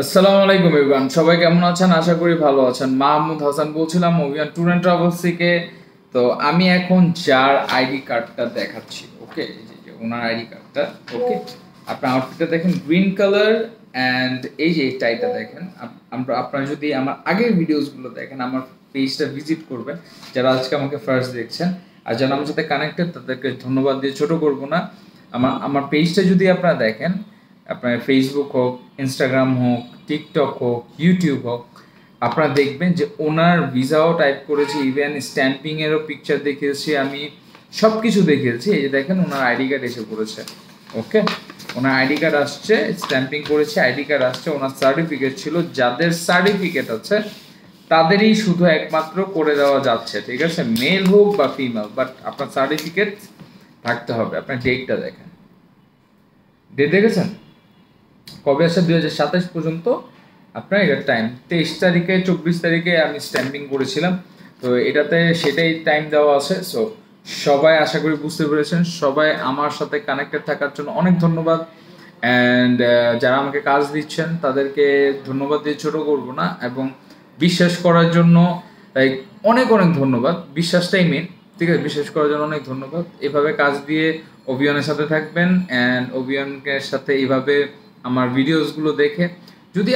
আসসালামু আলাইকুম এভরিওয়ান, সবাই কেমন আছেন? আশা করি ভালো আছেন। মাহমুদ হাসান বলছিলাম মুভিয়ান ট্যুর অ্যান্ড ট্রাভেলস থেকে। তো আমি এখন যার আইডি কার্ডটা দেখাচ্ছি, ওকে, এই যে ওনার আইডি কার্ডটা, ওকে। আপনার আউটফিটটা দেখেন গ্রিন কালার, অ্যান্ড এই যে টাইটা দেখেন। আপনারা যদি আমার আগের ভিডিওসগুলো দেখেন, আমার পেজটা ভিজিট করবেন যারা আজকে আমাকে ফার্স্ট দেখছেন। আর যারা আমার সাথে কানেক্টেড তাদেরকে ধন্যবাদ দিয়ে ছোট করব না। আমার পেজটা যদি আপনারা দেখেন, আপনার ফেসবুক হোক, ইনস্টাগ্রাম হোক, টিকটক হোক, ইউটিউব হোক, আপনারা দেখবেন যে ওনার ভিসাও টাইপ করেছি, ইভেন স্ট্যাম্পিংয়েরও পিকচার দেখিয়েছি, আমি সব কিছু দেখিয়েছি। এই যে দেখেন ওনার আইডি কার্ড এসে পড়েছে, ওকে। ওনার আইডি কার্ড আসছে, স্ট্যাম্পিং করেছে, আইডি কার্ড আসছে, ওনার সার্টিফিকেট ছিল। যাদের সার্টিফিকেট আছে তাদেরই শুধু একমাত্র করে দেওয়া যাচ্ছে, ঠিক আছে, মেল হোক বা ফিমেল, বাট আপনার সার্টিফিকেট থাকতে হবে। আপনার ডেটটা দেখেন, ডেট দেখেছেন কবে আসে? 2027 পর্যন্ত আপনার এটার টাইম। 23 তারিখে 24 তারিখে আমি স্ট্যাম্পিং করেছিলাম, তো এটাতে সেটাই টাইম দেওয়া আছে। সো সবাই আশা করি বুঝতে পেরেছেন। সবাই আমার সাথে কানেক্টেড থাকার জন্য অনেক ধন্যবাদ। অ্যান্ড যারা আমাকে কাজ দিচ্ছেন তাদেরকে ধন্যবাদ দিয়ে ছোটো করবো না, এবং বিশ্বাস করার জন্য লাইক অনেক অনেক ধন্যবাদ। বিশ্বাসটাই মেন, ঠিক আছে। বিশ্বাস করার জন্য অনেক ধন্যবাদ। এভাবে কাজ দিয়ে অভিয়ানের সাথে থাকবেন, অ্যান্ড অভিয়ানের সাথে এইভাবে আমার ভিডিওসগুলো দেখে যদি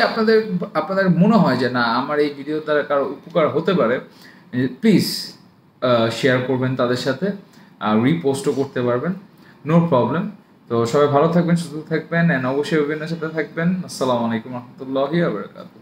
আপনাদের মনে হয় যে না আমার এই ভিডিও দ্বারা কারো উপকার হতে পারে, প্লিজ শেয়ার করবেন তাদের সাথে, রিপোস্টও করতে পারবেন, নো প্রবলেম। তো সবাই ভালো থাকবেন, সুস্থ থাকবেন, অ্যান্ড অবশ্যই অভিয়ানের সাথে থাকবেন। আসসালামু আলাইকুম রহমতুল্লাহি ওয়া বারাকাতুহু।